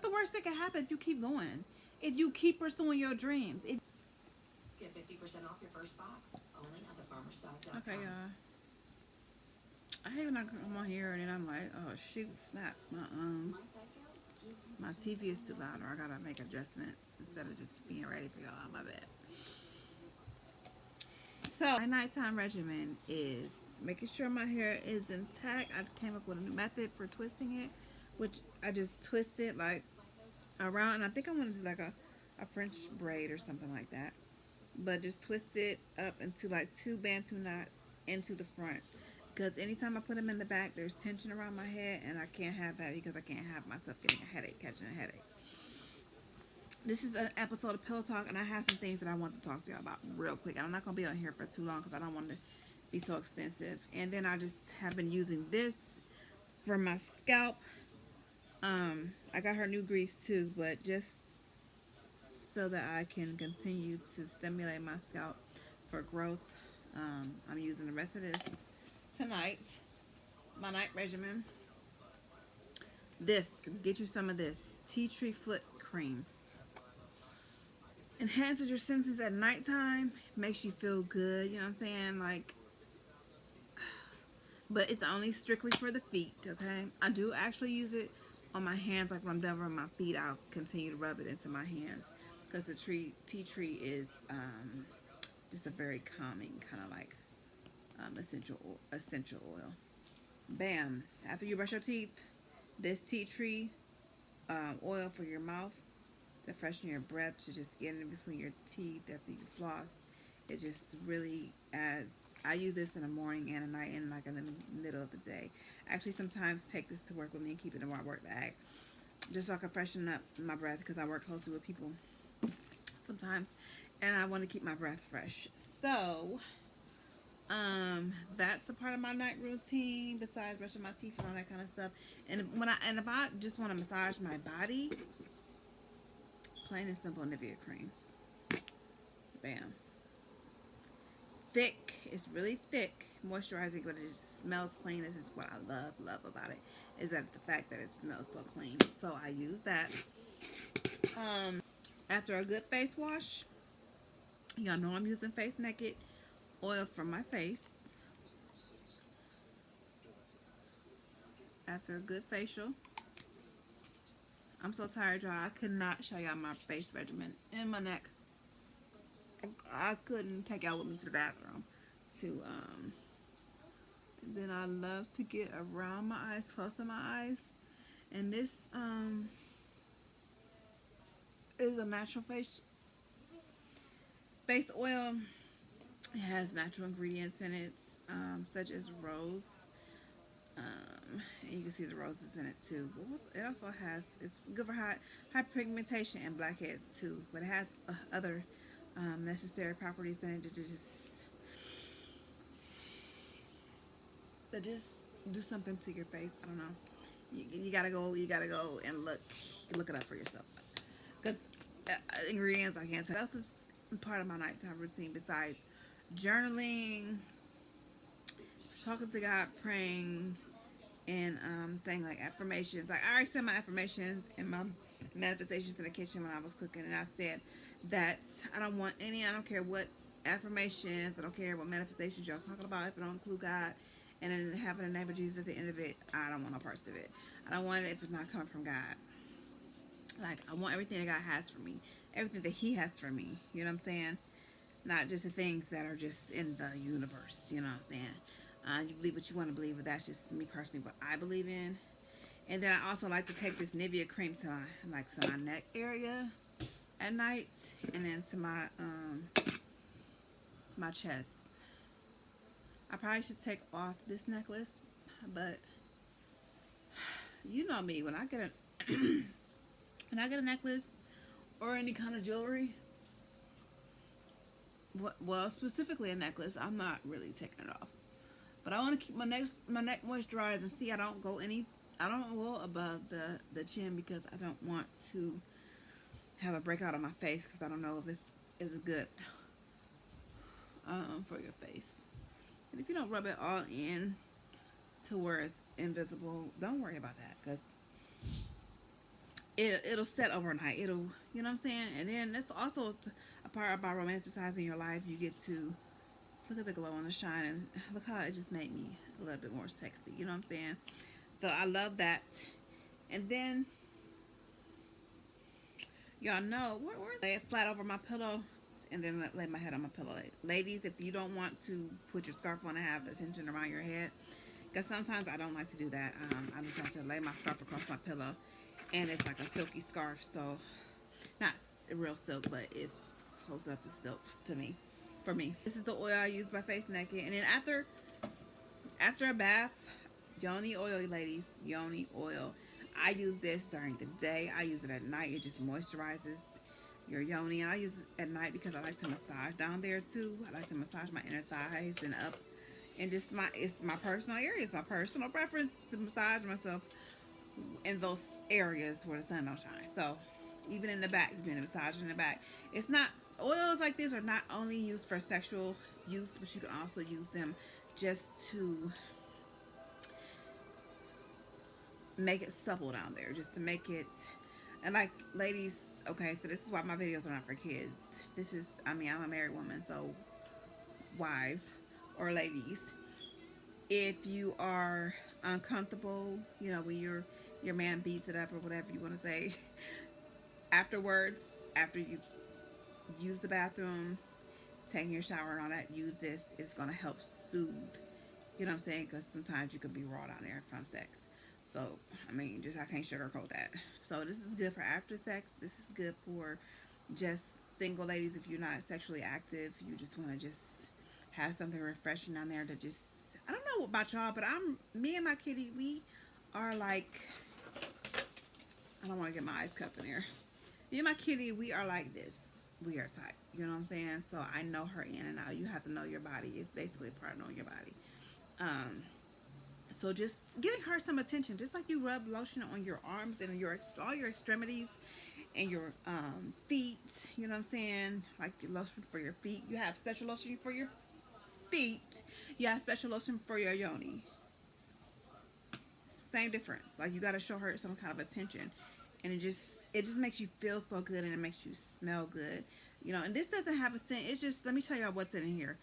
the worst that can happen if you keep going? If you keep pursuing your dreams? Get 50% off your first box only at thefarmerstock.com. Okay, y'all. I hate when I come on here and then I'm like, oh shoot, snap. My TV is too loud, or I gotta make adjustments instead of just being ready for y'all. My bad. So my nighttime regimen is making sure my hair is intact. I came up with a new method for twisting it, which I just twist it like around, and I think I want to do like a French braid or something like that. But just twist it up into like two bantu knots into the front. Because anytime I put them in the back, there's tension around my head, and I can't have that because I can't have myself getting a headache, catching a headache. This is an episode of Pillow Talk, and I have some things that I want to talk to you about real quick. I'm not going to be on here for too long because I don't want to be so extensive. And then I just have been using this for my scalp. I got her new grease too, but just so that I can continue to stimulate my scalp for growth. I'm using the rest of this tonight. My night regimen. Get you some of this tea tree foot cream. Enhances your senses at nighttime. Makes you feel good. You know what I'm saying? Like, but it's only strictly for the feet. Okay. I do actually use it on my hands. Like when I'm done rubbing my feet, I'll continue to rub it into my hands because the tea tree is just a very calming kind of like essential oil. Bam! After you brush your teeth, this tea tree oil for your mouth to freshen your breath, to just get in between your teeth after you floss. It just really adds. I use this in the morning and at night and like in the middle of the day. I actually sometimes take this to work with me and keep it in my work bag, just so I can freshen up my breath because I work closely with people sometimes, and I want to keep my breath fresh. So, that's a part of my night routine besides brushing my teeth and all that kind of stuff. And if I just want to massage my body, plain and simple Nivea cream. Bam. Thick. It's really thick, moisturizing, but it just smells clean. This is what I love about it. Is that the fact that it smells so clean. So I use that. After a good face wash, y'all know I'm using Face Naked oil for my face. After a good facial, I'm so tired, y'all. I could not show y'all my face regimen in my neck. I couldn't take y'all with me to the bathroom. Then I love to get around my eyes, close to my eyes. And this is a natural face oil. It has natural ingredients in it, such as rose. And you can see the roses in it too. It also has, it's good for hyperpigmentation and blackheads too. But it has other necessary properties in it that just do something to your face. I don't know. You gotta go and look it up for yourself. Because ingredients, I can't say. What else is part of my nighttime routine besides journaling, talking to God, praying, and saying like affirmations. Like I already said my affirmations and my manifestations in the kitchen when I was cooking, and I said that I don't care what affirmations, I don't care what manifestations y'all talking about if it don't include God, and then having the name of Jesus at the end of it. I don't want no parts of it. I don't want it if it's not coming from God. Like I want everything that God has for me, everything that He has for me. You know what I'm saying? Not just the things that are just in the universe. You know what I'm saying? You believe what you want to believe, but that's just me personally what I believe in. And then I also like to take this Nivea cream to my neck area at night, and then to my chest. I probably should take off this necklace, but you know me, when I get a necklace or any kind of jewelry, well, specifically a necklace, I'm not really taking it off. But I want to keep my neck moisturized, and see I don't go above the chin because I don't want to have a breakout on my face because I don't know if this is good for your face. And if you don't rub it all in to where it's invisible, don't worry about that because it'll set overnight. It'll, you know what I'm saying? And then that's also a part about romanticizing your life. You get to look at the glow and the shine, and look how it just made me a little bit more sexy. You know what I'm saying? So I love that. And then y'all know where lay it flat over my pillow, and then lay my head on my pillow. Ladies, if you don't want to put your scarf on and have the tension around your head, because sometimes I don't like to do that. I just have to lay my scarf across my pillow, and it's like a silky scarf, so not real silk, but it's close enough to silk to me. For me, this is the oil I use by face naked, and then after a bath, yoni oil, ladies, yoni oil. I use this during the day. I use it at night. It just moisturizes your yoni. And I use it at night because I like to massage down there too. I like to massage my inner thighs and up, and just it's my personal area. It's my personal preference to massage myself in those areas where the sun don't shine. So even in the back, you can massage in the back. It's not, oils like this are not only used for sexual use, but you can also use them just to make it supple down there, just to make it. And like, ladies, okay, so this is why my videos are not for kids. This is, I mean, I'm a married woman, so wives or ladies, if you are uncomfortable, you know, when your man beats it up or whatever you want to say, afterwards, after you use the bathroom, taking your shower and all that, use this. It's going to help soothe, you know what I'm saying? Because sometimes you could be raw down there from sex. So, I mean, just, I can't sugarcoat that. So this is good for after sex. This is good for just single ladies. If you're not sexually active, you just want to just have something refreshing down there to just, I don't know about y'all, but me and my kitty, we are like, I don't want to get my eyes cupped in here. Me and my kitty, we are like this. We are tight. You know what I'm saying? So I know her in and out. You have to know your body. It's basically a part of knowing your body. So just giving her some attention, just like you rub lotion on your arms and all your extremities and your feet. You know what I'm saying? Like your lotion for your feet. You have special lotion for your feet. You have special lotion for your yoni. Same difference. Like, you got to show her some kind of attention, and it just makes you feel so good, and it makes you smell good, you know. And this doesn't have a scent. It's just, let me tell y'all what's in here.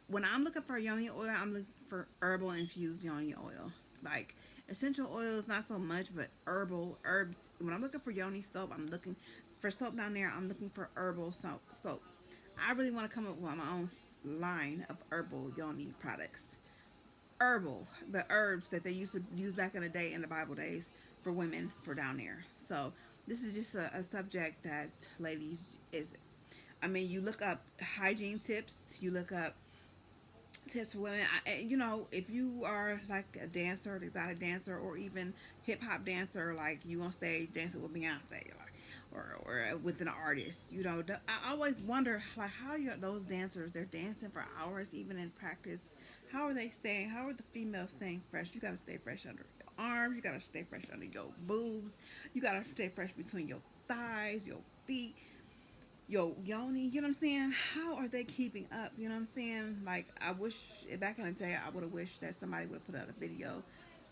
When I'm looking for yoni oil, I'm looking for herbal infused yoni oil. Like, essential oils, not so much, but herbs. When I'm looking for yoni soap, I'm looking for soap down there. I'm looking for herbal soap. I really want to come up with my own line of herbal yoni products. Herbal, the herbs that they used to use back in the day, in the Bible days, for women, for down there. So this is just a subject that, ladies, is, I mean, you look up hygiene tips, you look up tips for women. You know, if you are like a dancer, an exotic dancer, or even hip hop dancer, like you on stage dancing with Beyonce, or with an artist, you know, I always wonder, like, how those dancers, they're dancing for hours, even in practice. How are they staying? How are the females staying fresh? You gotta stay fresh under your arms. You gotta stay fresh under your boobs. You gotta stay fresh between your thighs, your feet, your yoni. You know what I'm saying? How are they keeping up? You know what I'm saying? Like, I wish back in the day, I would have wished that somebody would have put out a video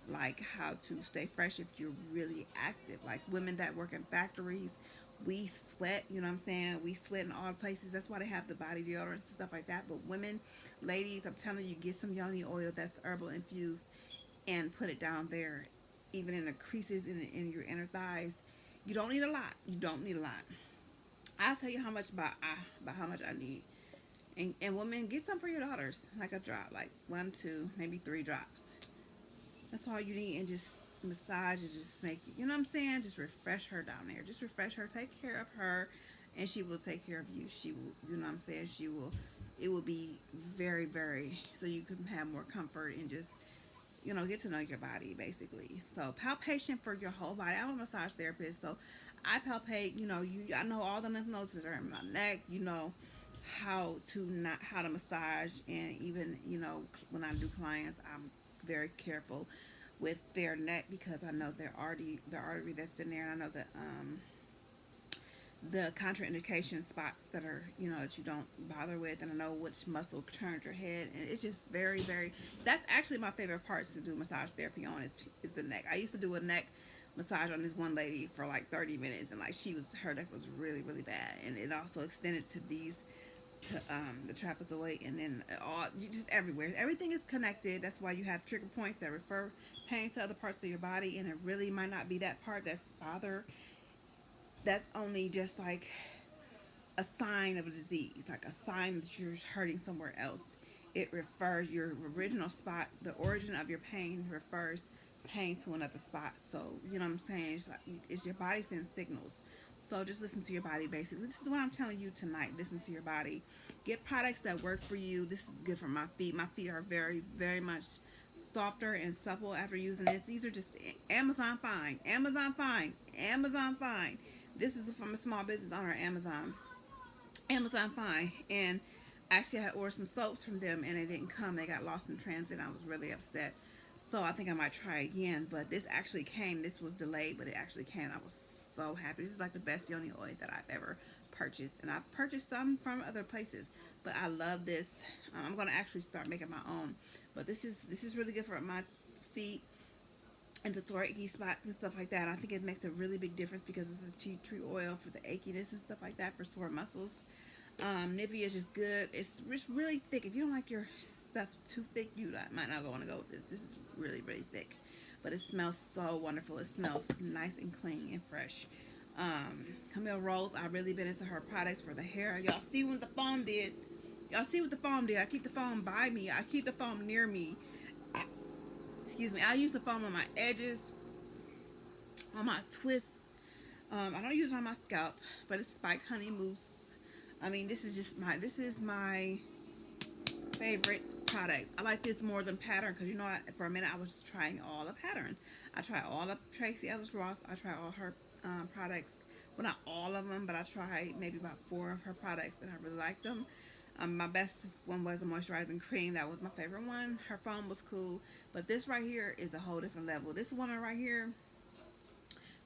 like how to stay fresh if you're really active. Like, women that work in factories, we sweat, you know what I'm saying? We sweat in all places. That's why they have the body deodorants and stuff like that. But women, ladies, I'm telling you, get some yoni oil that's herbal infused and put it down there, even in the creases in your inner thighs. You don't need a lot. You don't need a lot. I'll tell you how much about how much I need. And women, get some for your daughters, like a drop, like 1, 2, maybe 3 drops. That's all you need, and just massage and just make it, you know what I'm saying? Just refresh her down there. Just refresh her. Take care of her, and she will take care of you. She will, you know what I'm saying? She will, it will be very, very, so you can have more comfort and just, you know, get to know your body, basically. So palpation for your whole body. I'm a massage therapist, so I palpate, you know, I know all the lymph nodes that are in my neck, you know, how to massage. And even, you know, when I do clients, I'm very careful with their neck, because I know the artery that's in there, and I know the contraindication spots that are, you know, that you don't bother with, and I know which muscle turns your head. And it's just that's actually my favorite parts to do massage therapy on, is the neck. I used to do a neck massage on this one lady for like 30 minutes, and like her neck was really really bad, and it also extended to the trapezoid, and then all just everywhere. Everything is connected. That's why you have trigger points that refer pain to other parts of your body, and it really might not be that part that's bother. That's only just like a sign of a disease, like a sign that you're hurting somewhere else. It refers your original spot, the origin of your pain refers pain to another spot. So, you know what I'm saying? It's like it's your body sending signals. So just listen to your body basically. This is what I'm telling you tonight. Listen to your body. Get products that work for you. This is good for my feet. My feet are very, very much softer and supple after using this. These are just Amazon fine. Amazon fine. Amazon fine. This is from a small business owner, Amazon fine. And actually I had ordered some soaps from them and it didn't come. They got lost in transit. I was really upset. So I think I might try again. But this actually came. This was delayed, but it actually came. I was so happy. This is like the best yoni oil that I've ever purchased. And I've purchased some from other places. But I love this. I'm gonna actually start making my own. But this is really good for my feet and the sore achy spots and stuff like that. I think it makes a really big difference because it's a tea tree oil for the achiness and stuff like that for sore muscles. Nivea is just good. It's really thick. If you don't like your stuff too thick, you might not want to go with this. This is really, really thick. But it smells so wonderful. It smells nice and clean and fresh. Camille Rose, I've really been into her products for the hair. Y'all see what the foam did. Y'all see what the foam did. I keep the foam by me. I keep the foam near me. Excuse me. I use the foam on my edges, on my twists. I don't use it on my scalp, but it's spiked honey mousse. I mean, this is my favorite products. I like this more than Pattern because, you know, for a minute I was trying all the Patterns. I tried all of Tracy Ellis Ross. I tried all her products. Well, not all of them, but I tried maybe about 4 of her products and I really liked them. My best one was a moisturizing cream. That was my favorite one. Her foam was cool, but this right here is a whole different level. This woman right here,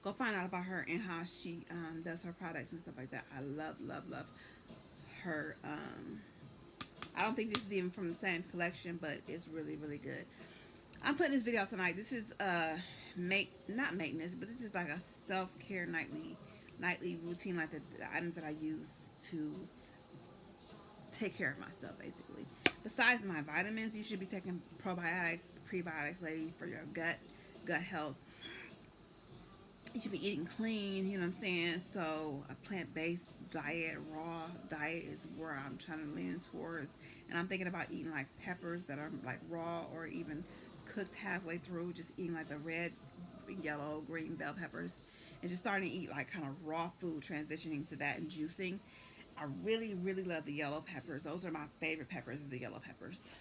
go find out about her and how she does her products and stuff like that. I love, love, love her. I don't think this is even from the same collection, but it's really, really good. I'm putting this video out tonight. This is not maintenance, but this is like a self-care nightly routine, like the items that I use to take care of myself, basically. Besides my vitamins, you should be taking probiotics, prebiotics, lady, for your gut health. You should be eating clean, you know what I'm saying? So a plant-based diet, raw diet is where I'm trying to lean towards. And I'm thinking about eating like peppers that are like raw or even cooked halfway through, just eating like the red, yellow, green bell peppers, and just starting to eat like kind of raw food, transitioning to that and juicing. I really, really love the yellow peppers. Those are my favorite peppers, is the yellow peppers.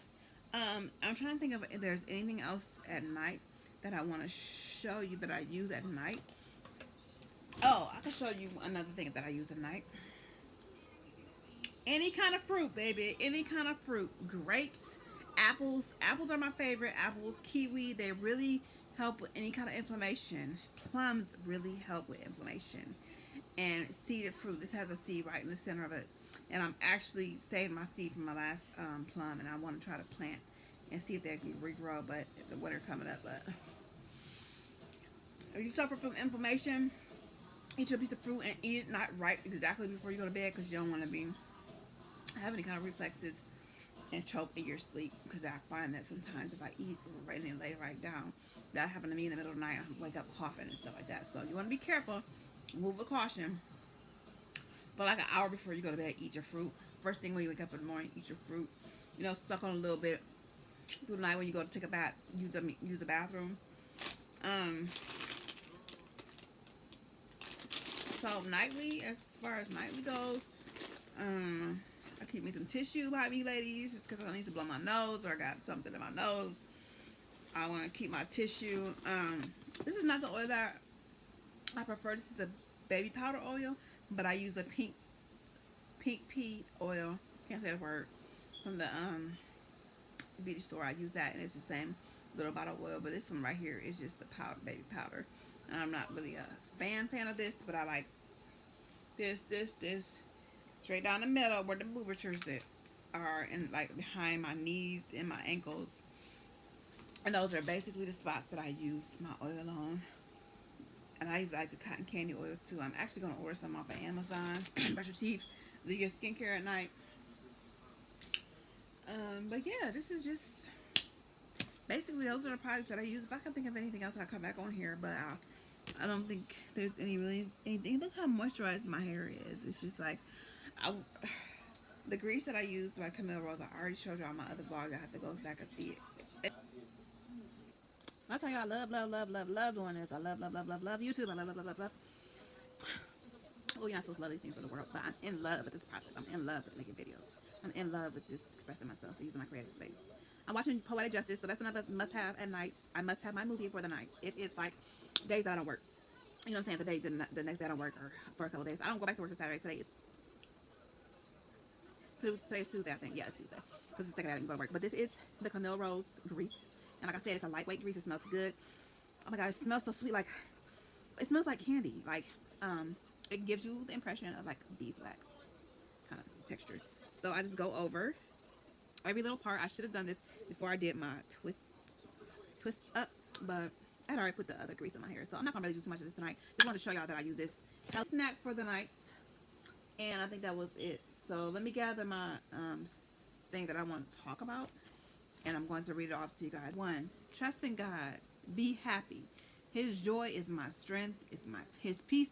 I'm trying to think of if there's anything else at night that I want to show you that I use at night. Oh, I can show you another thing that I use at night. Any kind of fruit, baby. Any kind of fruit. Grapes, apples. Apples are my favorite. Apples, kiwi. They really help with any kind of inflammation. Plums really help with inflammation. And seeded fruit. This has a seed right in the center of it. And I'm actually saving my seed from my last plum. And I want to try to plant and see if they can regrow. But the winter coming up. But if you suffer from inflammation, eat your piece of fruit and eat it not right exactly before you go to bed because you don't want to be have any kind of reflexes and choke in your sleep, because I find that sometimes if I eat right and lay right down, that happened to me in the middle of the night. I wake up coughing and stuff like that. So you want to be careful, move with caution. But like an hour before you go to bed, eat your fruit. First thing when you wake up in the morning, eat your fruit. You know, suck on a little bit through the night when you go to take a bath. Use the bathroom. So nightly, as far as nightly goes, I keep me some tissue by me, ladies, just because I need to blow my nose or I got something in my nose. I want to keep my tissue. This is not the oil that I prefer. This is a baby powder oil, but I use a pink pea oil. Can't say the word. From the beauty store. I use that, and it's the same little bottle of oil, but this one right here is just the baby powder. And I'm not really a fan of this, but I like this, straight down the middle where the boobatures that are, and like behind my knees and my ankles. And those are basically the spots that I use my oil on. And I like the cotton candy oil too. I'm actually gonna order some off of Amazon. Brush your teeth, do your skincare at night. But yeah, this is just basically those are the products that I use. If I can think of anything else, I'll come back on here. But I don't think there's anything. Look how moisturized my hair is. It's just like I, the grease that I use by Camille Rose. I already showed you on my other vlog. I have to go back and see it. That's why y'all love doing this. I love YouTube. I love. Oh, you're not supposed to love these things for the world, but I'm in love with this process. I'm in love with making videos. I'm in love with just expressing myself and using my creative space. I'm watching Poetic Justice, so that's another must-have at night. I must have my movie for the night. It is like days that I don't work. You know what I'm saying? The next day I don't work, or for a couple of days. I don't go back to work on Saturday. Today's Tuesday, I think. Yeah, it's Tuesday. Because it's the second day I didn't go to work. But this is the Camille Rose grease. And like I said, it's a lightweight grease. It smells good. Oh my God, it smells so sweet. Like, it smells like candy. Like, it gives you the impression of like beeswax kind of texture. So I just go over every little part. I should have done this before I did my twist up, but I had already put the other grease in my hair, so I'm not gonna really do too much of this tonight. Just wanted to show y'all that I use this snack for the night, and I think that was it. So let me gather my thing that I want to talk about, and I'm going to read it off to you guys. 1, trust in God, be happy. His joy is my strength. His peace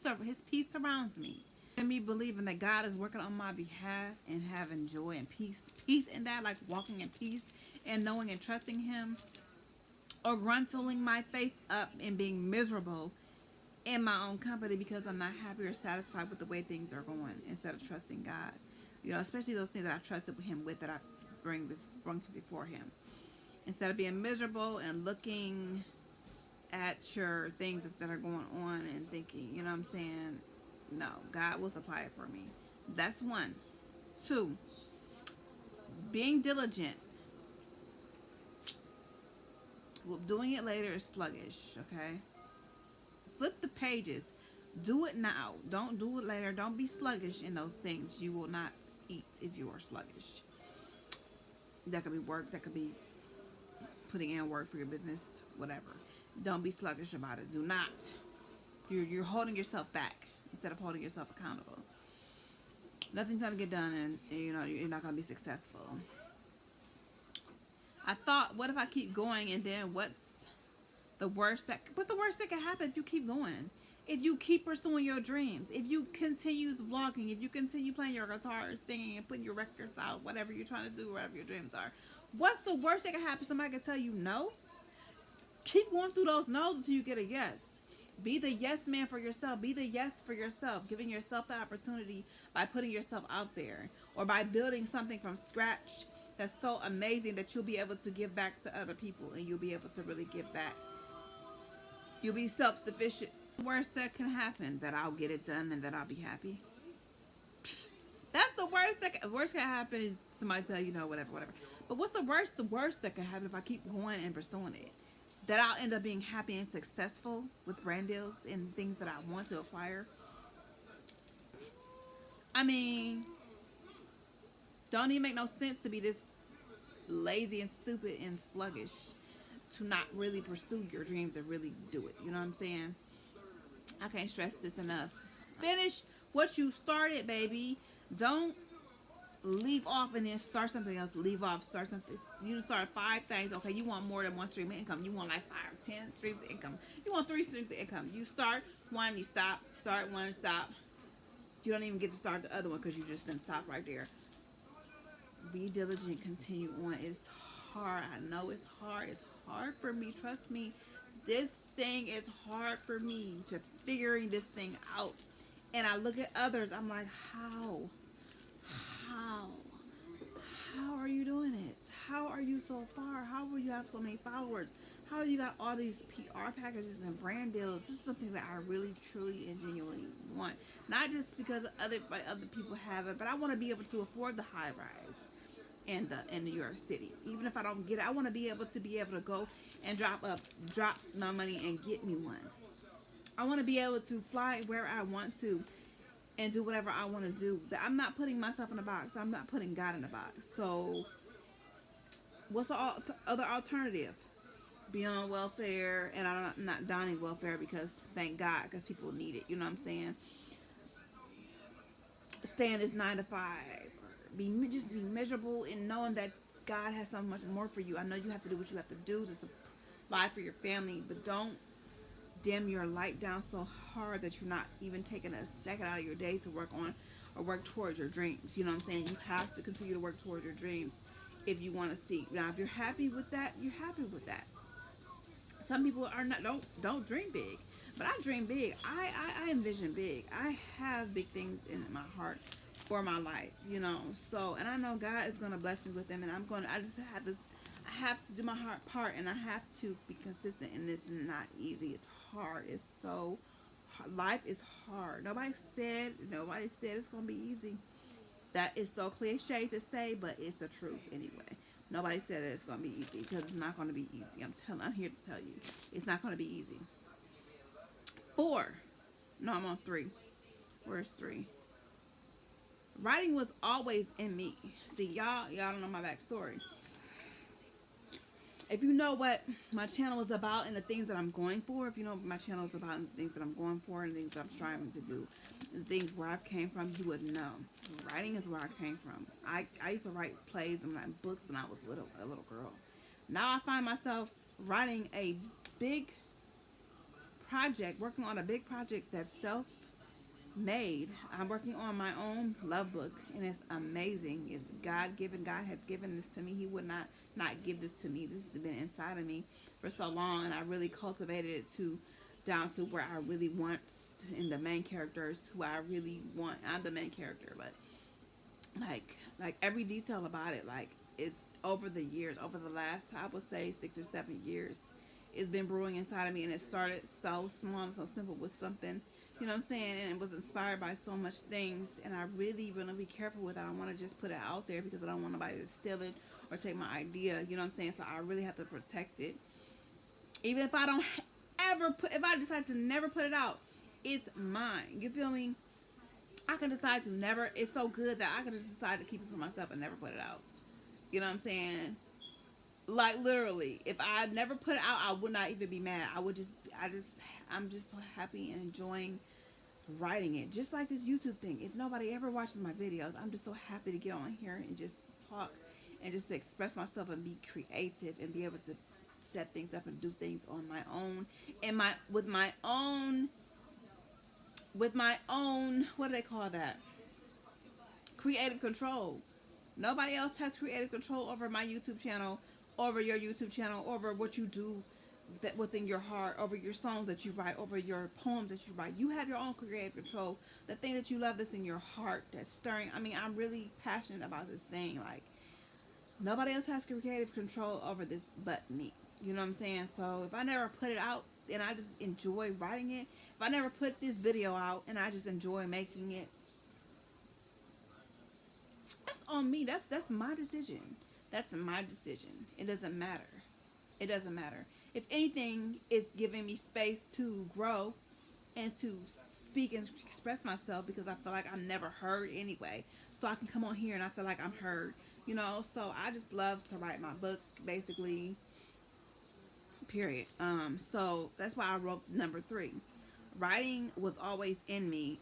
surrounds me. And me believing that God is working on my behalf and having joy and peace in that, like walking in peace and knowing and trusting Him, or gruntling my face up and being miserable in my own company because I'm not happy or satisfied with the way things are going, instead of trusting God. You know, especially those things that I've trusted Him with, that I bring before Him. Instead of being miserable and looking at your things that are going on and thinking, you know what I'm saying? No, God will supply it for me. That's 1. 2, being diligent. Well, doing it later is sluggish, okay? Flip the pages. Do it now. Don't do it later. Don't be sluggish in those things. You will not eat if you are sluggish. That could be work. That could be putting in work for your business, whatever. Don't be sluggish about it. Do not. You're holding yourself back instead of holding yourself accountable. Nothing's going to get done, and you know you're not going to be successful. I thought, what if I keep going, and then what's the worst that can happen if you keep going? If you keep pursuing your dreams, if you continue vlogging, if you continue playing your guitar, singing, and putting your records out, whatever you're trying to do, whatever your dreams are, what's the worst that can happen? Somebody can tell you no. Keep going through those no's until you get a yes. Be the yes man for yourself. Be the yes for yourself, giving yourself the opportunity by putting yourself out there, or by building something from scratch that's so amazing that you'll be able to give back to other people, and you'll be able to really give back. You'll be self-sufficient. The worst that can happen, that I'll get it done and that I'll be happy. That's the worst that worst can happen, is somebody tell you no, whatever. But what's the worst? The worst that can happen if I keep going and pursuing it, that I'll end up being happy and successful with brand deals and things that I want to acquire. I mean, don't even make no sense to be this lazy and stupid and sluggish, to not really pursue your dreams and really do it. You know what I'm saying? I can't stress this enough. Finish what you started, baby. Don't leave off and then start something else. Leave off, start something. You start 5 things. Okay, you want more than 1 stream of income. You want like 5 or 10 streams of income. You want 3 streams of income. You start 1, you stop. Start 1, stop. You don't even get to start the other one because you just didn't stop right there. Be diligent. Continue on. It's hard. I know it's hard. It's hard for me. Trust me. This thing is hard for me to figuring this thing out. And I look at others. I'm like, how are you doing it? How are you so far? How will you have so many followers? How do you got all these PR packages and brand deals? This is something that I really, truly, and genuinely want. Not just because other people have it, but I want to be able to afford the high rise in New York City. Even if I don't get it, I want to be able to go and drop my money and get me one. I want to be able to fly where I want to and do whatever I want to do. I'm not putting myself in a box. I'm not putting God in a box. So what's the other alternative? be on welfare, and I'm not downing welfare because thank God, because people need it. You know what I'm saying? Stay in this 9 to 5, just be miserable in knowing that God has so much more for you. I know you have to do what you have to do to supply for your family, but don't dim your light down so hard that you're not even taking a second out of your day to work on or work towards your dreams. You know what I'm saying? You have to continue to work towards your dreams if you want to see. Now, if you're happy with that, you're happy with that. Some people are not, don't dream big, but I dream big. I envision big. I have big things in my heart for my life, you know. So, and I know God is going to bless me with them, and I just have to, I have to do my heart part, and I have to be consistent. And it's not easy. It's hard. It's so life is hard. Nobody said it's going to be easy. That is so cliche to say, but it's the truth anyway. Nobody said that it's going to be easy, because it's not going to be easy. I'm here to tell you, it's not going to be easy. 4. No, I'm on 3. Where's 3? Writing was always in me. See, y'all don't know my backstory. If you know what my channel is about and the things that I'm going for, if you know what my channel is about and the things that I'm going for and the things that I'm striving to do, and the things where I came from, you would know. Writing is where I came from. I used to write plays and write books when I was a little girl. Now I find myself writing a big project, working on a big project that's self-made. I'm working on my own love book, and it's amazing. It's God given. God has given this to me. He would not give this to me. This has been inside of me for so long, and I really cultivated it to down to where I really want, in the main characters who I really want. I'm the main character, but like every detail about it, like it's over the years, over the last, I would say, 6 or 7 years, it's been brewing inside of me, and it started so small and so simple with something, you know what I'm saying, and it was inspired by so much things, and I really want to be careful with it. I don't want to just put it out there because I don't want nobody to steal it or take my idea, you know what I'm saying, so I really have to protect it. Even if I don't if I decide to never put it out, it's mine, you feel me? I can decide to never, it's so good that I can just decide to keep it for myself and never put it out. You know what I'm saying? Like literally, if I never put it out, I would not even be mad. I'm just so happy and enjoying writing it. Just like this YouTube thing. If nobody ever watches my videos, I'm just so happy to get on here and just talk and just to express myself and be creative and be able to set things up and do things on my own and with my own, what do they call that? Creative control. Nobody else has creative control over my YouTube channel, over your YouTube channel, over what you do, that what's in your heart, over your songs that you write, over your poems that you write. You have your own creative control. The thing that you love that's in your heart, that's stirring. I mean, I'm really passionate about this thing. Like, nobody else has creative control over this but me. You know what I'm saying? So if I never put it out and I just enjoy writing it, if I never put this video out and I just enjoy making it, that's on me. That's my decision. That's my decision. It doesn't matter. It doesn't matter. If anything, it's giving me space to grow and to speak and express myself, because I feel like I'm never heard anyway. So I can come on here and I feel like I'm heard. You know, so I just love to write my book, basically. Period. So that's why I wrote number 3. Writing was always in me.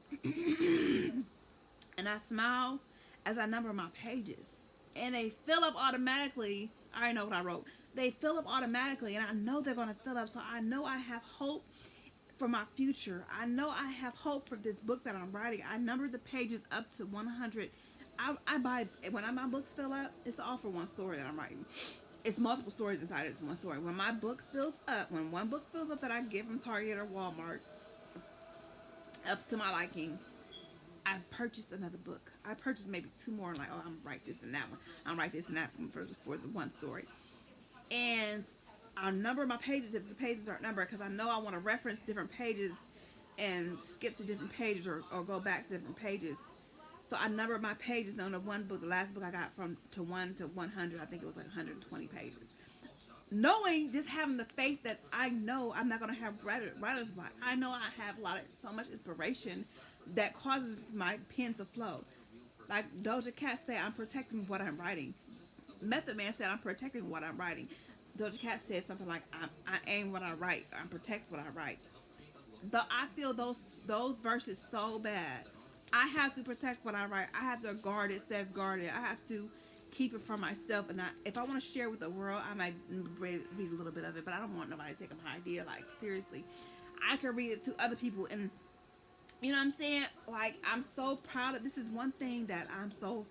And I smile as I number my pages. And they fill up automatically. I already know what I wrote. They fill up automatically, and I know they're going to fill up. So I know I have hope for my future. I know I have hope for this book that I'm writing. I number the pages up to 100. I buy, when my books fill up, it's all for one story that I'm writing. It's multiple stories inside. It's one story. When my book fills up, when one book fills up that I get from Target or Walmart, up to my liking, I purchased another book. I purchased maybe 2 more. Like, oh, I'm gonna write this and that one. I'm write this and that one for the one story. And I'll number my pages if the pages aren't numbered, because I know I want to reference different pages and skip to different pages, or go back to different pages. So I numbered my pages on the one book. The last book I got from to 1 to 100. I think it was like 120 pages. Knowing, just having the faith that I know I'm not gonna have writer's block. I know I have so much inspiration that causes my pen to flow. Like Doja Cat said, I'm protecting what I'm writing. Method Man said, I'm protecting what I'm writing. Doja Cat said something like, I aim what I write, I protect what I write. Though I feel those verses so bad. I have to protect what I write. I have to guard it, safeguard it. I have to keep it for myself. And if I want to share with the world, I might read a little bit of it, but I don't want nobody to take my idea. Like, seriously, I can read it to other people, and you know what I'm saying? Like, I'm so proud of this. Is one thing that I'm so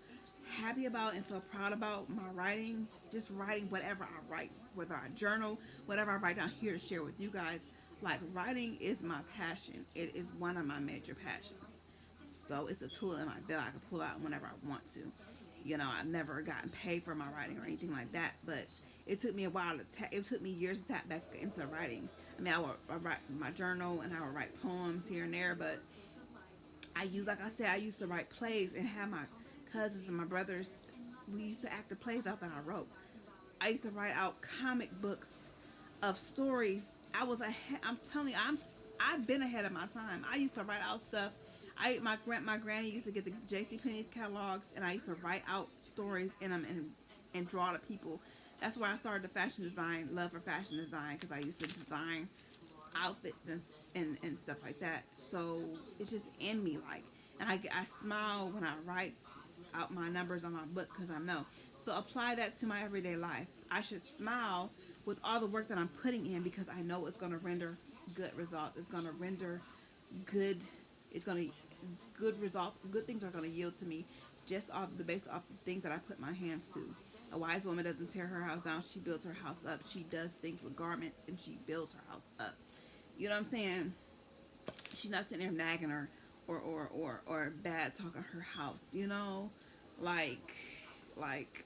happy about and so proud about my writing. Just writing whatever I write, whether I journal, whatever I write down here to share with you guys. Like, writing is my passion. It is one of my major passions. So it's a tool in my belt I can pull out whenever I want to. You know, I've never gotten paid for my writing or anything like that, but it took me a while to it took me years to tap back into writing. I mean, I write my journal and I would write poems here and there, but like I said, I used to write plays and have my cousins and my brothers. We used to act the plays out that I wrote. I used to write out comic books of stories. I'm telling you, I've been ahead of my time. I used to write out stuff. My granny used to get the J.C. Penney's catalogs, and I used to write out stories in them and draw to people. That's where I started the fashion design, love for fashion design, because I used to design outfits and stuff like that. So it's just in me, like, and I smile when I write out my numbers on my book because I know. So apply that to my everyday life. I should smile with all the work that I'm putting in because I know it's going to render good results. It's going to render good. It's going to good results. Good things are going to yield to me just off the base off the things that I put my hands to. A wise woman doesn't tear her house down; she builds her house up. She does things with garments and she builds her house up. You know what I'm saying? She's not sitting there nagging her or bad talking her house. You know, like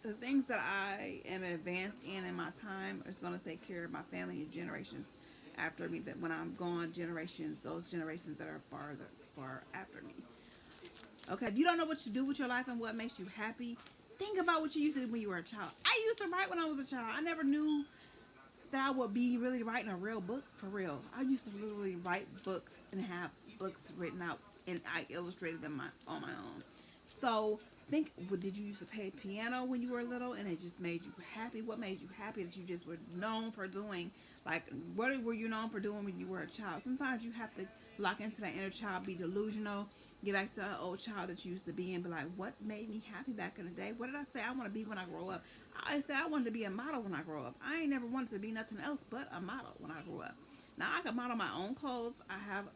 the things that I am advanced in my time is going to take care of my family and generations after me. That when I'm gone, those generations that are far after me. Okay, if you don't know what to do with your life and what makes you happy, think about what you used to do when you were a child. I used to write when I was a child. I never knew that I would be really writing a real book for real. I used to literally write books and have books written out, and I illustrated them on my own. So think, did you used to play piano when you were little and it just made you happy? What made you happy that you just were known for doing? Like, what were you known for doing when you were a child? Sometimes you have to lock into that inner child, be delusional, get back to the old child that you used to be and be like, what made me happy back in the day? What did I say I want to be when I grow up? I said I wanted to be a model when I grow up. I ain't never wanted to be nothing else but a model when I grew up. Now I can model my own clothes. I have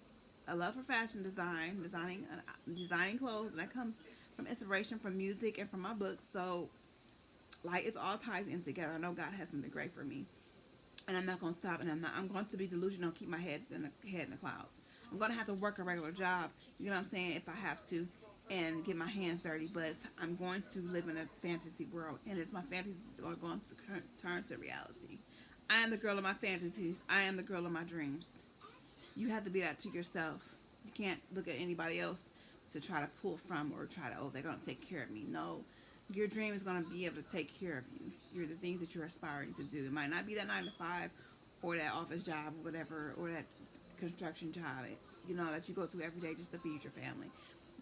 a love for fashion designing clothes, and that comes from inspiration from music and from my books. So, like, it's all ties in together. I know God has something great for me, and I'm not gonna stop. And I'm going to be delusional. Keep my head in the clouds. I'm gonna have to work a regular job. You know what I'm saying? If I have to, and get my hands dirty. But I'm going to live in a fantasy world, and it's my fantasies are going to turn to reality. I am the girl of my fantasies. I am the girl of my dreams. You have to be that to yourself. You can't look at anybody else to try to pull from or try to, oh, they're going to take care of me. No, your dream is going to be able to take care of you. You're the things that you're aspiring to do. It might not be that 9 to 5 or that office job or whatever, or that construction job, that you go to every day just to feed your family.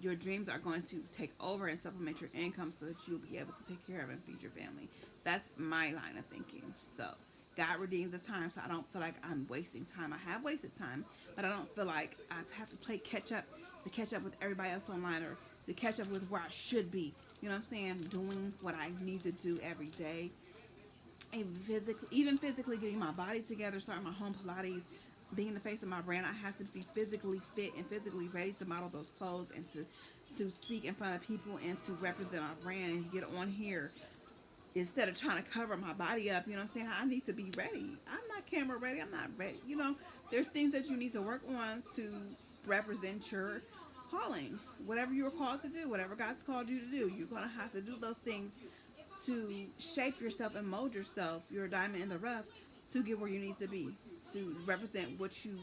Your dreams are going to take over and supplement your income so that you'll be able to take care of and feed your family. That's my line of thinking. So God redeems the time, so I don't feel like I'm wasting time. I have wasted time, but I don't feel like I have to play catch up with everybody else online or to catch up with where I should be. You know what I'm saying? Doing what I need to do every day. Even physically getting my body together, starting my home Pilates, being the face of my brand. I have to be physically fit and physically ready to model those clothes and to speak in front of people and to represent my brand and get on here instead of trying to cover my body up. You know what I'm saying? I need to be ready. I'm not camera ready. I'm not ready. There's things that you need to work on to represent your calling. Whatever you were called to do, whatever God's called you to do, you're going to have to do those things to shape yourself and mold yourself, your diamond in the rough, to get where you need to be, to represent what you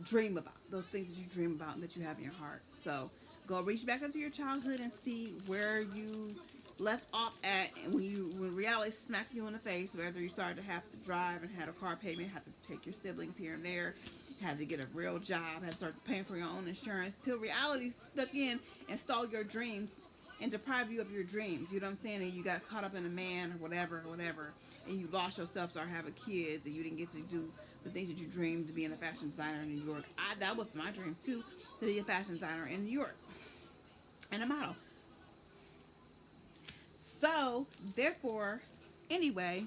dream about, those things that you dream about and that you have in your heart. So go reach back into your childhood and see where you left off at, and when reality smacked you in the face, whether you started to have to drive and had a car payment, have to take your siblings here and there, had to get a real job, had to start paying for your own insurance, till reality stuck in and stole your dreams. and deprive you of your dreams. You know what I'm saying? And you got caught up in a man or whatever, and you lost yourself, started having kids, and you didn't get to do the things that you dreamed to being a fashion designer in New York. That was my dream too, to be a fashion designer in New York and a model. So therefore, anyway,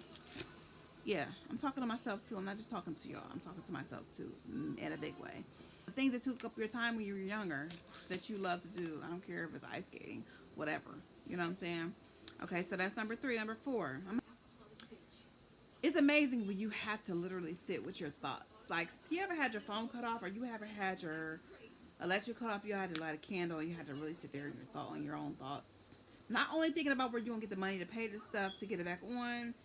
yeah, I'm talking to myself too. I'm not just talking to y'all. I'm talking to myself too, in a big way. The things that took up your time when you were younger that you love to do. I don't care if it's ice skating, whatever. You know what I'm saying? Okay, so that's number 3. Number 4. It's amazing when you have to literally sit with your thoughts. Like, you ever had your phone cut off, or you ever had your electric cut off? You had to light a candle, and you had to really sit there in your own thoughts. Not only thinking about where you're gonna get the money to pay this stuff to get it back on.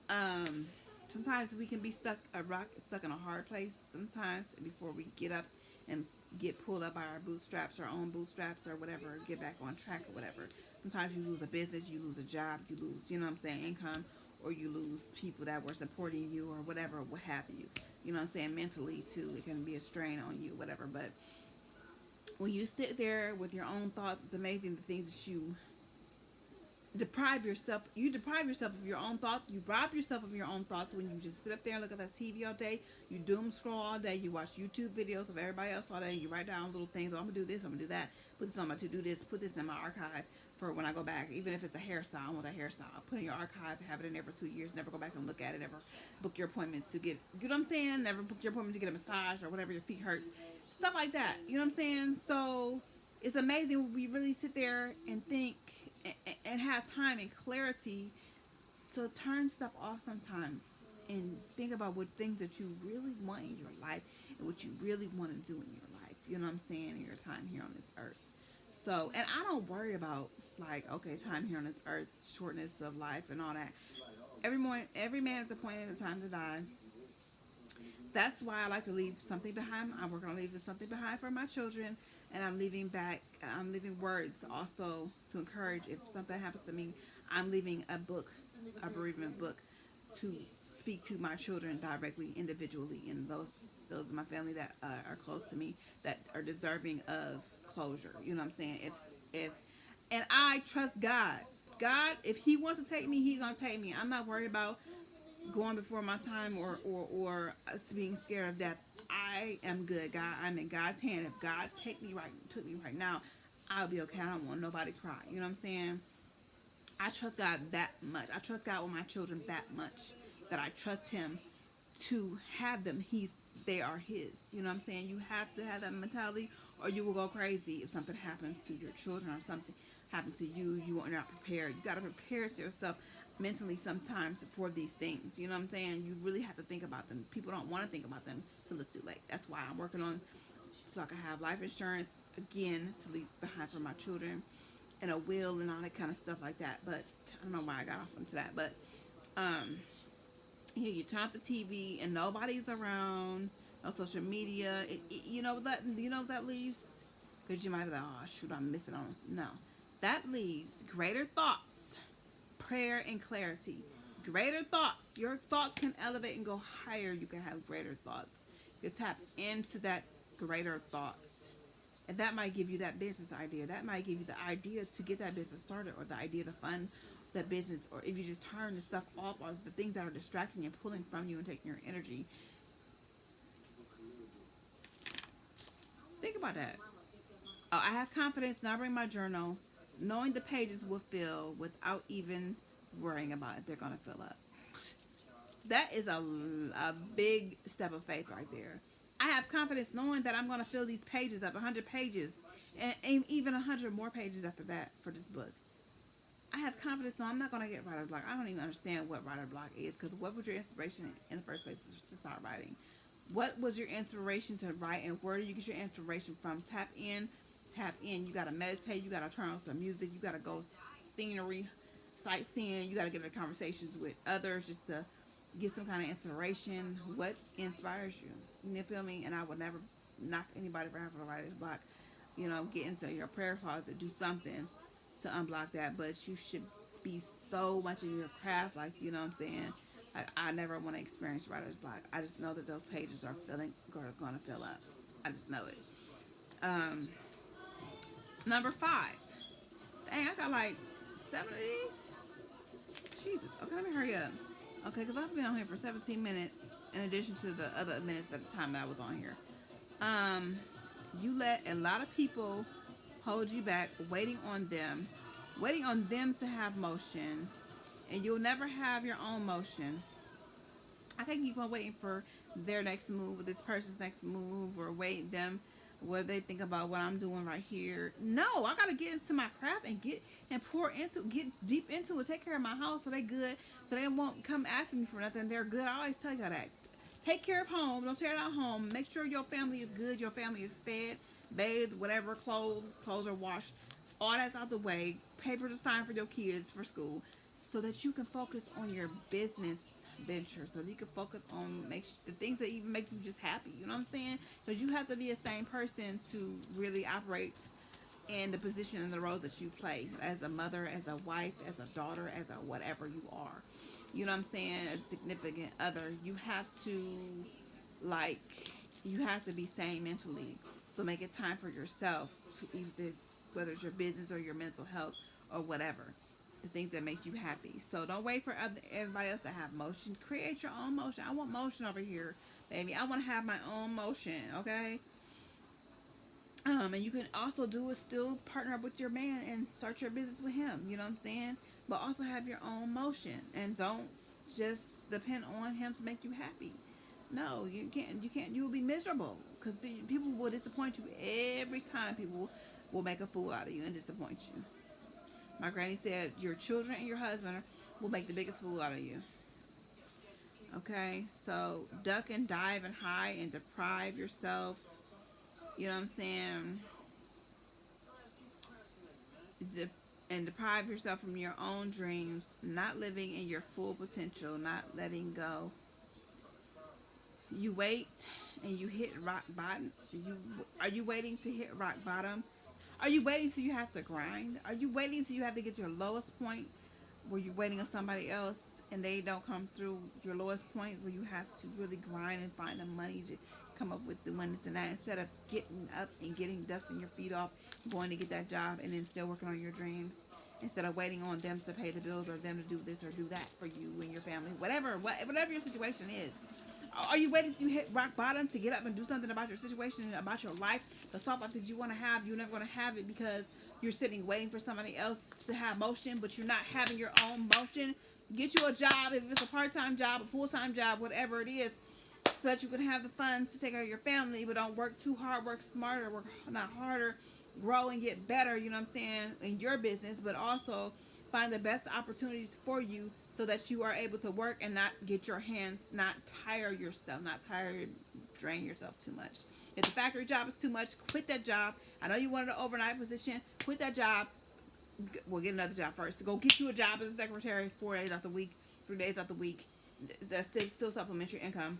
Um, Sometimes we can be stuck in a hard place. Sometimes before we get up and get pulled up by our own bootstraps, or whatever, get back on track or whatever. Sometimes you lose a business, you lose a job, you lose, you know what I'm saying, income, or you lose people that were supporting you, or whatever, what have you. You know what I'm saying, mentally too. It can be a strain on you, whatever. But when you sit there with your own thoughts, it's amazing the things that you deprive yourself of your own thoughts. You rob yourself of your own thoughts when you just sit up there and look at that TV all day. You doom scroll all day. You watch YouTube videos of everybody else all day. You write down little things. Oh, I'm gonna do this, I'm gonna do that, put this on my to-do list, put this in my archive for when I go back. Even if it's a hairstyle, I want that hairstyle, I'll put it in your archive, have it in there for 2 years, never go back and look at it, never book your appointments to get, you know what I'm saying, never book your appointment to get a massage or whatever, your feet hurt, stuff like that. You know what I'm saying? So it's amazing when we really sit there and think and have time and clarity to turn stuff off sometimes and think about what things that you really want in your life and what you really want to do in your life. You know what I'm saying? In your time here on this earth. So, and I don't worry about, like, okay, time here on this earth, shortness of life and all that. Every man is appointed a time to die. That's why I like to leave something behind. I'm working on leaving something behind for my children, and I'm leaving words also to encourage if something happens to me. I'm leaving a book, a bereavement book, to speak to my children directly, individually, and those in my family that are close to me, that are deserving of closure. You know what I'm saying? If and I trust God. God, if He wants to take me, He's gonna take me. I'm not worried about going before my time, or us being scared of death. I am good. God, I'm in God's hand. If God took me right now, I'll be okay. I don't want nobody to cry. You know what I'm saying? I trust God that much. I trust God with my children that much, that I trust Him to have them. They are His. You know what I'm saying? You have to have that mentality, or you will go crazy if something happens to your children, or something happens to you. You are not prepared. You got to prepare yourself mentally sometimes for these things. You know what I'm saying? You really have to think about them. People don't want to think about them till it's too late. That's why I'm working on, so I can have life insurance again to leave behind for my children, and a will and all that kind of stuff like that. But I don't know why I got off into that. But um, yeah, you turn off the TV and nobody's around, no social media. You know what that leaves? Because you might be like, oh shoot, I'm missing on. No, that leaves greater thoughts, prayer, and clarity. Greater thoughts. Your thoughts can elevate and go higher. You can have greater thoughts. You can tap into that greater thoughts. And that might give you that business idea. That might give you the idea to get that business started, or the idea to fund that business. Or if you just turn the stuff off, or the things that are distracting and pulling from you and taking your energy. Think about that. Oh, I have confidence now. Bring my journal, knowing the pages will fill without even worrying about it. They're going to fill up. That is a big step of faith right there. I have confidence knowing that I'm going to fill these pages up, 100 pages, and even 100 more pages after that for this book. I have confidence knowing I'm not going to get writer block. I don't even understand what writer block is, because what was your inspiration in the first place to start writing? What was your inspiration to write, and where do you get your inspiration from? Tap in, tap in. You got to meditate. You got to turn on some music. You got to go scenery, sightseeing. You got to get into conversations with others just to get some kind of inspiration. What inspires you? You feel me? And I would never knock anybody for having a writer's block. You know, get into your prayer closet, do something to unblock that. But you should be so much in your craft, like, you know what I'm saying? I never want to experience writer's block. I just know that those pages are going to fill up. I just know it. Number 5. Dang, I got like 7 of these. Jesus. Okay, let me hurry up. Okay, because I've been on here for 17 minutes in addition to the other minutes at the time that I was on here. Um, you let a lot of people hold you back, waiting on them to have motion, and you'll never have your own motion. I can't keep on waiting for their next move or this person's next move or wait them what they think about what I'm doing right here. No, I gotta get into my craft and get deep into it. Take care of my house so they good, so they won't come asking me for nothing. They're good. I always tell you that. Take care of home. Don't tear down home. Make sure your family is good. Your family is fed, bathed, whatever, clothes are washed. All that's out the way. Papers are signed for your kids for school, so that you can focus on your business venture, so that you can focus on the things that even make you just happy. You know what I'm saying? Because you have to be a sane person to really operate in the position and the role that you play as a mother, as a wife, as a daughter, as a whatever you are. You know what I'm saying? A significant other. Like, you have to be sane mentally. So make it time for yourself, either whether it's your business or your mental health or whatever. The things that make you happy. So don't wait for everybody else to have motion. Create your own motion. I want motion over here, baby. I want to have my own motion. Okay. And you can also do is still partner up with your man and start your business with him. You know what I'm saying? But also have your own motion and don't just depend on him to make you happy. No, you can't. You can't. You will be miserable because people will disappoint you every time. People will make a fool out of you and disappoint you. My granny said your children and your husband will make the biggest fool out of you. Okay, so duck and dive and hide and deprive yourself. You know what I'm saying? De- and deprive yourself from your own dreams, not living in your full potential, not letting go. You wait and you hit rock bottom. Are you waiting to hit rock bottom? Are you waiting till you have to grind? Are you waiting till you have to get to your lowest point where you're waiting on somebody else and they don't come through your lowest point where you have to really grind and find the money to come up with the this and that instead of getting up and getting dusting your feet off, going to get that job and then still working on your dreams instead of waiting on them to pay the bills or them to do this or do that for you and your family, whatever your situation is. Are you waiting till you hit rock bottom to get up and do something about your situation and about your life? The soft life that you want to have, you're never going to have it because you're sitting waiting for somebody else to have motion, but you're not having your own motion. Get you a job, if it's a part-time job, a full-time job, whatever it is, so that you can have the funds to take care of your family, but don't work too hard, work smarter, work not harder, grow and get better, you know what I'm saying, in your business, but also find the best opportunities for you so that you are able to work and not get your hands, not tire yourself, not tire, drain yourself too much. If the factory job is too much, quit that job. I know you wanted an overnight position, quit that job. We'll get another job first. Go get you a job as a secretary 4 days out the week, 3 days out the week. That still supplements your income.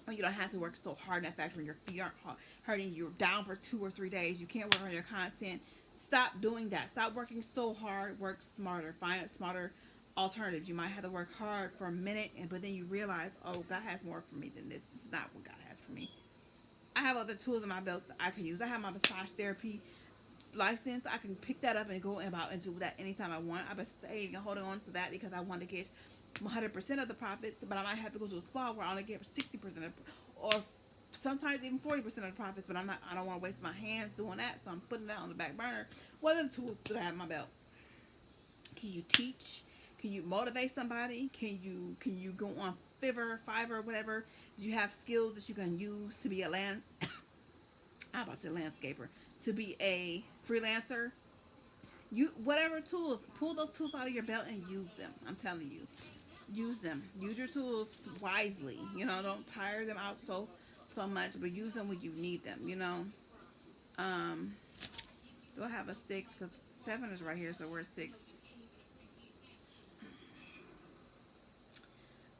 When you don't have to work so hard in that factory, your feet aren't hurting. You're down for 2 or 3 days. You can't work on your content. Stop doing that. Stop working so hard. Work smarter. Find smarter alternatives. You might have to work hard for a minute, but then you realize, oh, God has more for me than this. This is not what God has for me. I have other tools in my belt that I can use. I have my massage therapy license. I can pick that up and go about and do that anytime I want. I've been saving and holding on to that because I want to get 100% of the profits, but I might have to go to a spa where I only get 60% of, or sometimes even 40% of the profits. But I don't want to waste my hands doing that, so I'm putting that on the back burner. What are the tools that I have in my belt? Can you teach? Can you motivate somebody? Can you go on Fiverr, whatever? Do you have skills that you can use to be a I'm about to say landscaper, to be a freelancer? You whatever tools, pull those tools out of your belt and use them. I'm telling you, use them. Use your tools wisely. You know, don't tire them out so much, but use them when you need them. You know. Um, do I have a 6? Because 7 is right here, so we're 6.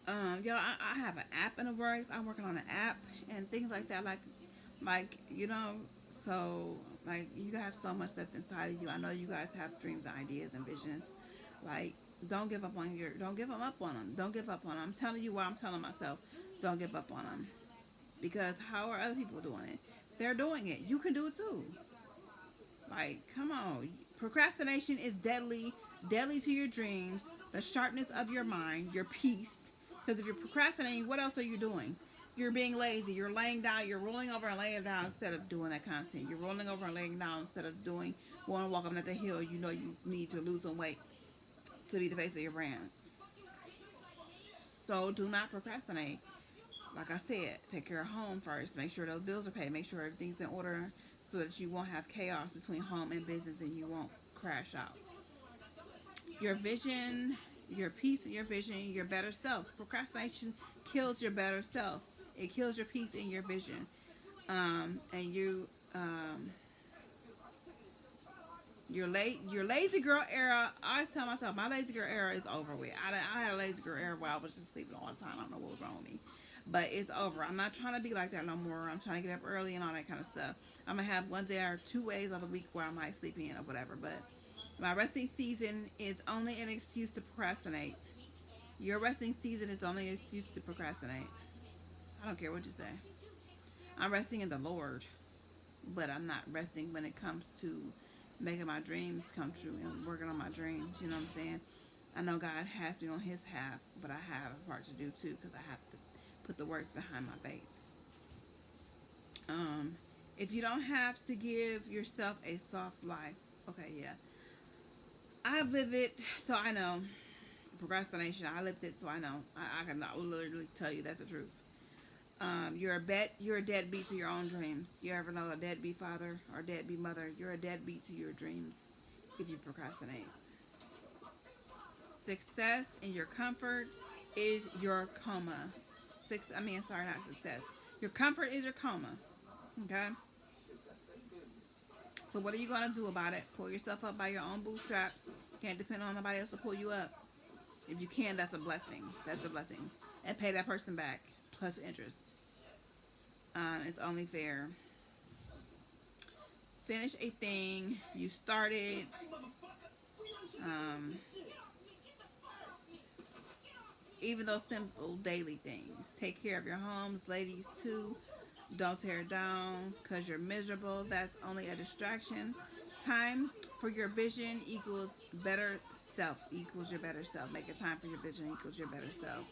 I have an app in the works. I'm working on an app and things like that. Like you know, so like you have so much that's inside of you. I know you guys have dreams and ideas and visions. Like don't give up on don't give up on them. Don't give up on them. I'm telling you why I'm telling myself, don't give up on them. Because how are other people doing it? They're doing it. You can do it too. Like, come on, Procrastination is deadly to your dreams, the sharpness of your mind, your peace. Because if you're procrastinating, what else are you doing? You're being lazy. You're laying down. You're rolling over and laying down instead of doing that content. You're rolling over and laying down instead of going and walking up the hill. You know you need to lose some weight to be the face of your brand. So do not procrastinate. Like I said, take care of home first. Make sure those bills are paid. Make sure everything's in order so that you won't have chaos between home and business and you won't crash out. Your vision, your peace and your vision, your better self. Procrastination kills your better self. It kills your peace and your vision. And your lazy girl era. I always tell myself my lazy girl era is over with. I had a lazy girl era where I was just sleeping all the time. I don't know what was wrong with me, but it's over. I'm not trying to be like that no more. I'm trying to get up early and all that kind of stuff. I'm gonna have one day or 2 days of the week where I might sleep in or whatever. But my resting season is only an excuse to procrastinate. Your resting season is only an excuse to procrastinate. I don't care what you say. I'm resting in the Lord, but I'm not resting when it comes to making my dreams come true and working on my dreams. You know what I'm saying? I know God has me on His half, but I have a part to do too because I have to put the works behind my faith. If you don't have to give yourself a soft life, okay, yeah, I've lived it, so I know. Procrastination, I lived it, so I know. I can literally tell you that's the truth. You're a deadbeat to your own dreams. You ever know a deadbeat father or deadbeat mother? You're a deadbeat to your dreams if you procrastinate. Success in your comfort is your coma. Not success. Your comfort is your coma. Okay? So what are you going to do about it? Pull yourself up by your own bootstraps. Can't depend on nobody else to pull you up. If you can, that's a blessing. That's a blessing. And pay that person back plus interest. It's only fair. Finish a thing you started. Um, Even those simple daily things. Take care of your homes, ladies, too. Don't tear it down because you're miserable. That's only a distraction. Time for your vision equals better self, equals your better self. Make a time for your vision equals your better self.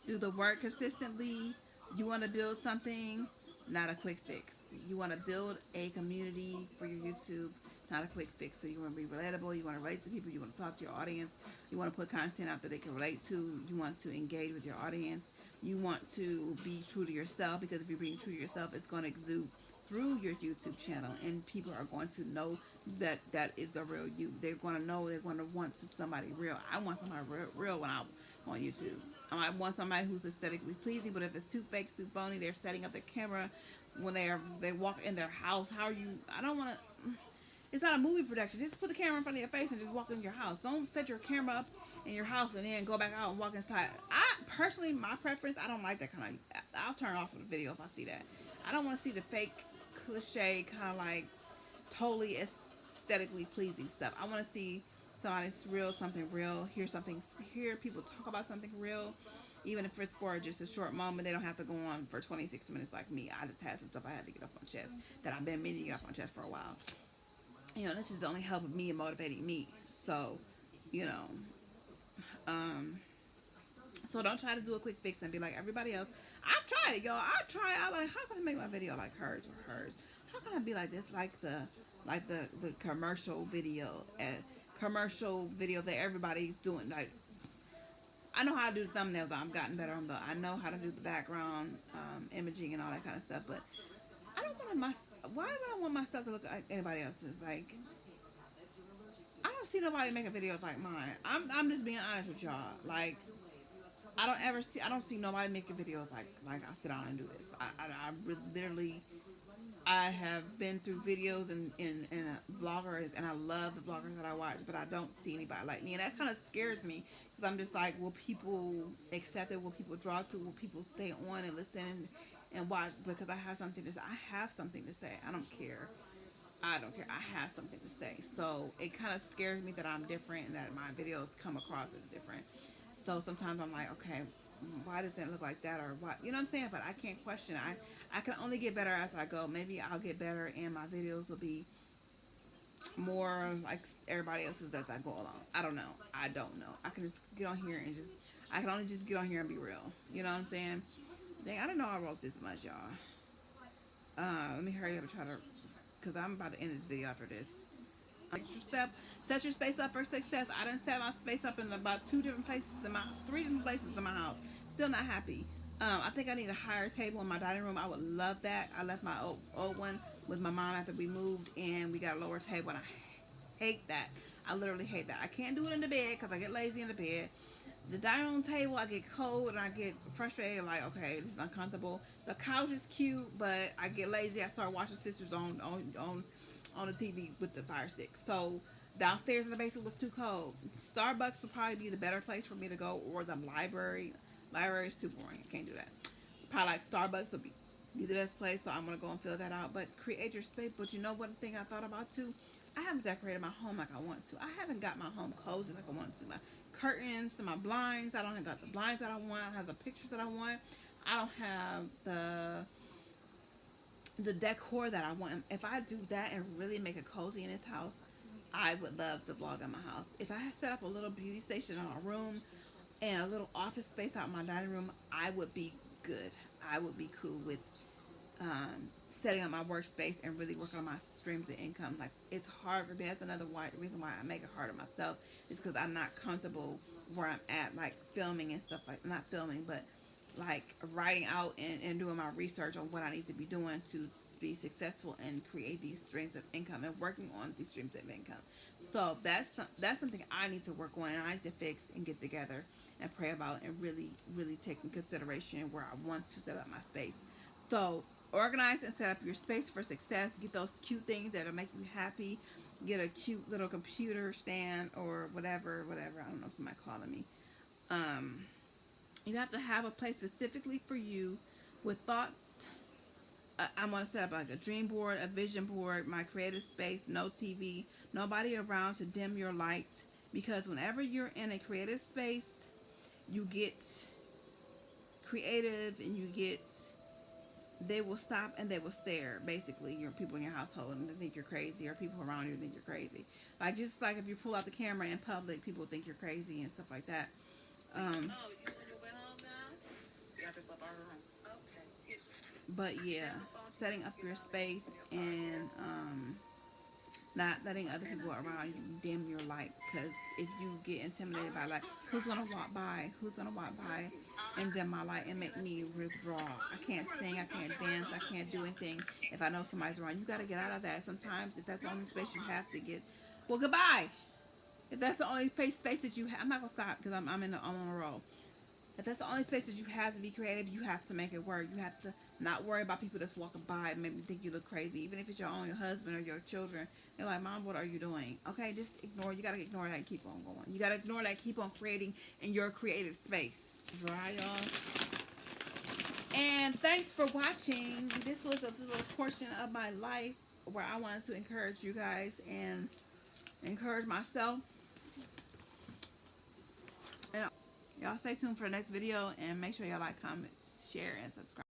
Do the work consistently. You want to build something, not a quick fix. You want to build a community for your YouTube, not a quick fix. So you want to be relatable. You want to relate to people. You want to talk to your audience. You want to put content out that they can relate to. You want to engage with your audience. You want to be true to yourself because if you're being true to yourself, it's going to exude through your YouTube channel, and people are going to know that that is the real you. They're going to know. They're going to want somebody real. I want somebody real when I'm on YouTube. I want somebody who's aesthetically pleasing, but if it's too fake, too phony, they're setting up their camera when they walk in their house. How are you? I don't want to. It's not a movie production. Just put the camera in front of your face and just walk in your house. Don't set your camera up in your house and then go back out and walk inside. Personally, my preference, I don't like that kind of. I'll turn off the video if I see that. I don't want to see the fake, cliche kind of like totally aesthetically pleasing stuff. I want to see somebody's real, something real. Hear people talk about something real. Even if it's for just a short moment, they don't have to go on for 26 minutes like me. I just had some stuff I had to get off my chest that I've been meaning to get off my chest for a while. This is only helping me and motivating me. So, you know, so don't try to do a quick fix and be like everybody else. I've tried it, y'all. I like, how can I make my video like hers or hers? How can I be like this, like the commercial video and commercial video that everybody's doing? Like, I know how to do the thumbnails. I've gotten better on I know how to do the background imaging and all that kind of stuff. But I don't want my. Why would I want my stuff to look like anybody else's? Like, I don't see nobody making videos like mine. I'm just being honest with y'all. Like, I don't see nobody making videos like I sit down and do this. Literally, I have been through videos and vloggers, and I love the vloggers that I watch, but I don't see anybody like me, and that kind of scares me because I'm just like, will people accept it? Will people draw to? Will people stay on and listen and watch because I have something to say? I have something to say. I don't care. I don't care. I have something to say. So it kind of scares me that I'm different and that my videos come across as different. So sometimes I'm like, okay, why does it look like that, or what? You know what I'm saying? But I can't question it. I can only get better as I go. Maybe I'll get better and my videos will be more like everybody else's as I go along. I don't know. I don't know. I can just get on here and just, I can only just get on here and be real. You know what I'm saying? Dang, I didn't know I wrote this much, y'all. Let me hurry up and try to, because I'm about to end this video after this. Extra step, set your space up for success. I didn't set my space up in about three different places in my house. Still not happy. I think I need a higher table in my dining room. I would love that. I left my old one with my mom after we moved, and we got a lower table, and I hate that. I literally hate that. I can't do it in the bed because I get lazy in the bed. The dining room table, I get cold and I get frustrated. Like, okay, this is uncomfortable. The couch is cute, but I get lazy. I start watching Sisters on the TV with the Fire Stick. So downstairs in the basement was too cold. Starbucks would probably be the better place for me to go, or the library. Library is too boring. I can't do that. Probably like Starbucks would be the best place. So I'm gonna go and fill that out. But create your space. But you know one thing I thought about too? I haven't decorated my home like I want to. I haven't got my home cozy like I want to. My curtains, to my blinds. I don't have got the blinds that I want. I don't have the pictures that I want. I don't have the decor that I want. If I do that and really make it cozy in this house, I would love to vlog in my house. If I set up a little beauty station in a room and a little office space out in my dining room, I would be good. I would be cool with setting up my workspace and really working on my streams of income. Like, it's hard for me. That's another reason why I make it hard on myself, is because I'm not comfortable where I'm at, like filming and stuff, like not filming, but like writing out and doing my research on what I need to be doing to be successful and create these streams of income and working on these streams of income. So that's something I need to work on, and I need to fix and get together and pray about and really take in consideration where I want to set up my space. So organize and set up your space for success. Get those cute things that'll make you happy. Get a cute little computer stand or whatever. I don't know if somebody calling me. Um, you have to have a place specifically for you with thoughts. I'm going to set up like a dream board, a vision board, my creative space, no TV, nobody around to dim your light. Because whenever you're in a creative space, you get creative and they will stop and they will stare. Basically, your people in your household, and they think you're crazy, or people around you think you're crazy. Like, just like if you pull out the camera in public, people think you're crazy and stuff like that. Oh, you on your way home now? Yeah, I just left our room. Okay. But yeah, setting up your space and not letting other people around you dim your light. Because if you get intimidated by, like, who's gonna walk by and dim my light and make me withdraw. I can't sing, I can't dance, I can't do anything if I know somebody's around. You got to get out of that. Sometimes if that's the only space you have to get, well, goodbye. If that's the only space that you have, I'm not gonna stop because I'm on a roll. If that's the only space that you have to be creative, you have to make it work. You have to not worry about people that's walking by and maybe think you look crazy. Even if it's your own husband or your children, they're like, Mom, what are you doing? Okay, just ignore. You gotta ignore that and keep on going. You gotta ignore that, keep on creating in your creative space. Dry, y'all. And thanks for watching. This was a little portion of my life where I wanted to encourage you guys and encourage myself. And y'all stay tuned for the next video, and make sure y'all like, comment, share, and subscribe.